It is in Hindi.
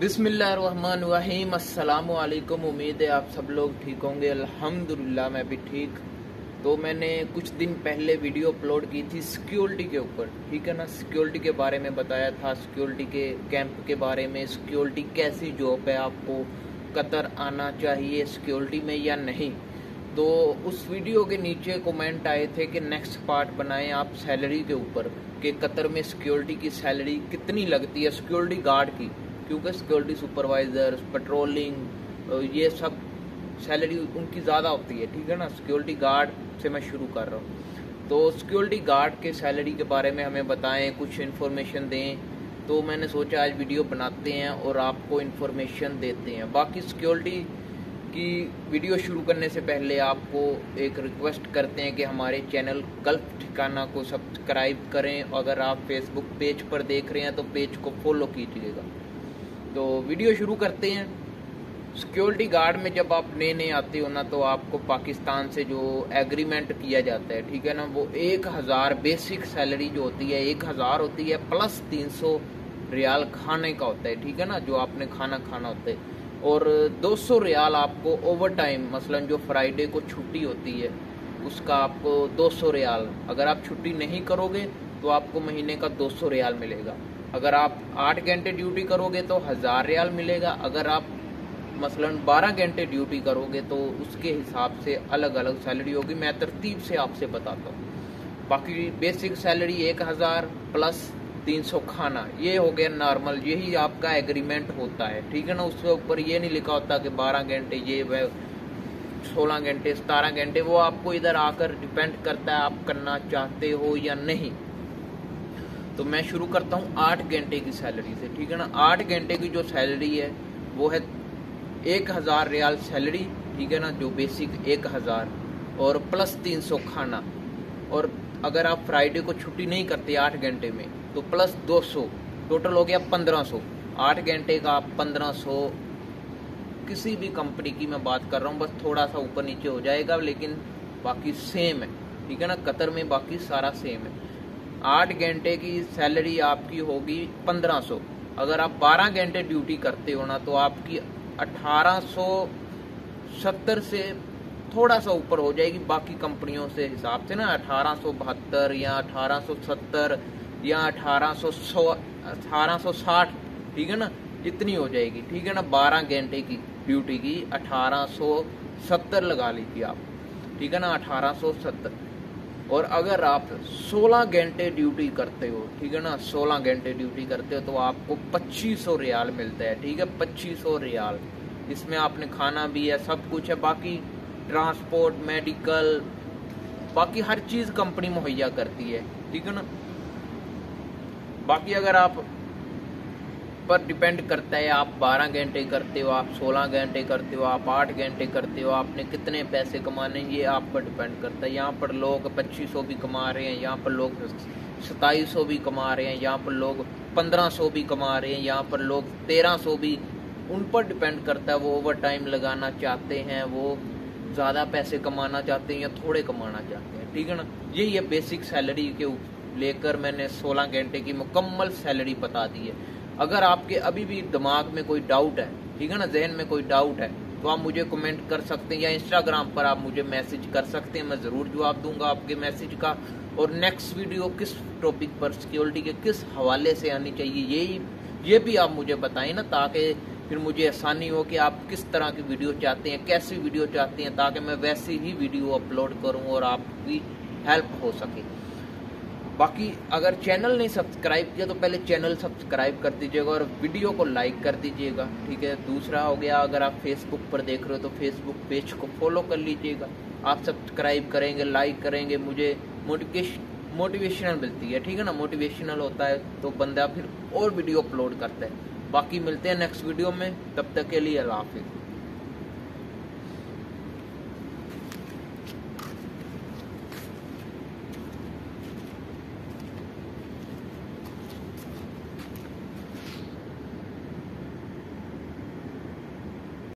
बिस्मिल्लाहिर्रहमानिर्रहीम। अस्सलामु अलैकुम। उम्मीद है आप सब लोग ठीक होंगे। अल्हम्दुलिल्लाह मैं भी ठीक। तो मैंने कुछ दिन पहले वीडियो अपलोड की थी सिक्योरिटी के ऊपर, ठीक है ना। सिक्योरिटी के बारे में बताया था, सिक्योरिटी के कैंप के बारे में, सिक्योरिटी कैसी जॉब है, आपको कतर आना चाहिए सिक्योरिटी में या नहीं। तो उस वीडियो के नीचे कमेंट आए थे कि नेक्स्ट पार्ट बनाएं आप सैलरी के ऊपर, कि कतर में सिक्योरिटी की सैलरी कितनी लगती है, सिक्योरिटी गार्ड की, क्योंकि सिक्योरिटी सुपरवाइज़र, पेट्रोलिंग, ये सब सैलरी उनकी ज़्यादा होती है, ठीक है ना। सिक्योरिटी गार्ड से मैं शुरू कर रहा हूँ। तो सिक्योरिटी गार्ड के सैलरी के बारे में हमें बताएं, कुछ इन्फॉर्मेशन दें। तो मैंने सोचा आज वीडियो बनाते हैं और आपको इन्फॉर्मेशन देते हैं। बाकी सिक्योरिटी की वीडियो शुरू करने से पहले आपको एक रिक्वेस्ट करते हैं कि हमारे चैनल गल्फ ठिकाना को सब्सक्राइब करें। अगर आप फेसबुक पेज पर देख रहे हैं तो पेज को फॉलो कीजिएगा। तो वीडियो शुरू करते हैं। सिक्योरिटी गार्ड में जब आप नए नए आते हो ना, तो आपको पाकिस्तान से जो एग्रीमेंट किया जाता है, ठीक है ना, वो 1000 बेसिक सैलरी जो होती है 1000 होती है, प्लस 300 रियाल खाने का होता है, ठीक है ना, जो आपने खाना खाना होता है। और 200 रियाल आपको ओवर टाइम, मसलन जो फ्राइडे को छुट्टी होती है उसका आपको 200 रियाल, अगर आप छुट्टी नहीं करोगे तो आपको महीने का 200 रियाल मिलेगा। अगर आप 8 घंटे ड्यूटी करोगे तो 1000 रियाल मिलेगा। अगर आप मसलन 12 घंटे ड्यूटी करोगे तो उसके हिसाब से अलग अलग सैलरी होगी। मैं तरतीब से आपसे बताता हूँ। बाकी बेसिक सैलरी 1000 प्लस 300 खाना, ये हो गया नॉर्मल, यही आपका एग्रीमेंट होता है, ठीक है ना। उसके ऊपर ये नहीं लिखा होता कि 12 घंटे ये वह 16 घंटे 17 घंटे, वो आपको इधर आकर डिपेंड करता है आप करना चाहते हो या नहीं। तो मैं शुरू करता हूँ 8 घंटे की सैलरी से, ठीक है ना। 8 घंटे की जो सैलरी है वो है 1000 रियाल सैलरी, ठीक है ना, जो बेसिक 1000 और प्लस 300 खाना। और अगर आप फ्राइडे को छुट्टी नहीं करते 8 घंटे में तो प्लस 200, टोटल हो गया 1500। 8 घंटे का आप 1500, किसी भी कंपनी की मैं बात कर रहा हूँ, बस थोड़ा सा ऊपर नीचे हो जाएगा, लेकिन बाकी सेम है, ठीक है ना। कतर में बाकी सारा सेम है। 8 घंटे की सैलरी आपकी होगी 1500। अगर आप 12 घंटे ड्यूटी करते हो ना तो आपकी 1870 से थोड़ा सा ऊपर हो जाएगी बाकी कंपनियों से हिसाब से ना, 1872 या 1870 या 1860, ठीक है ना, इतनी हो जाएगी, ठीक है ना। 12 घंटे की ड्यूटी की 1870 लगा लीजिए आप, ठीक है ना, 1870। और अगर आप 16 घंटे ड्यूटी करते हो, ठीक है ना, 16 घंटे ड्यूटी करते हो तो आपको 2500 रियाल मिलता है, ठीक है, 2500 रियाल। इसमें आपने खाना भी है, सब कुछ है, बाकी ट्रांसपोर्ट, मेडिकल, बाकी हर चीज़ कंपनी मुहैया करती है, ठीक है ना। बाकी अगर आप पर डिपेंड करता है, आप 12 घंटे करते हो, आप 16 घंटे करते हो, आप 8 घंटे करते हो, आपने कितने पैसे कमाने, ये आप पर डिपेंड करता है। यहाँ पर लोग 2500 भी कमा रहे हैं, यहाँ पर लोग 2700 भी कमा रहे हैं, यहाँ पर लोग 1500 भी कमा रहे हैं, यहाँ पर लोग 1300 भी। उन पर डिपेंड करता है वो ओवर टाइम लगाना चाहते हैं, वो ज़्यादा पैसे कमाना चाहते हैं या थोड़े कमाना चाहते हैं, ठीक है ना। यही है बेसिक सैलरी के लेकर मैंने 16 घंटे की मुकम्मल सैलरी बता दी है। अगर आपके अभी भी दिमाग में कोई डाउट है, ठीक है ना, जहन में कोई डाउट है, तो आप मुझे कमेंट कर सकते हैं या इंस्टाग्राम पर आप मुझे मैसेज कर सकते हैं, मैं ज़रूर जवाब दूंगा आपके मैसेज का। और नेक्स्ट वीडियो किस टॉपिक पर, सिक्योरिटी के किस हवाले से आनी चाहिए, ये भी आप मुझे बताएं ना, ताकि फिर मुझे आसानी हो कि आप किस तरह की वीडियो चाहते हैं, कैसी वीडियो चाहते हैं, ताकि मैं वैसी ही वीडियो अपलोड करूँ और आपकी हेल्प हो सके। बाकी अगर चैनल नहीं सब्सक्राइब किया तो पहले चैनल सब्सक्राइब कर दीजिएगा और वीडियो को लाइक कर दीजिएगा, ठीक है। दूसरा हो गया, अगर आप फेसबुक पर देख रहे हो तो फेसबुक पेज को फॉलो कर लीजिएगा। आप सब्सक्राइब करेंगे, लाइक करेंगे, मुझे मोटिवेशनल मिलती है, ठीक है ना। मोटिवेशनल होता है तो बंदा फिर और वीडियो अपलोड करता है। बाकी मिलते हैं नेक्स्ट वीडियो में, तब तक के लिए अल्लाह हाफिज़।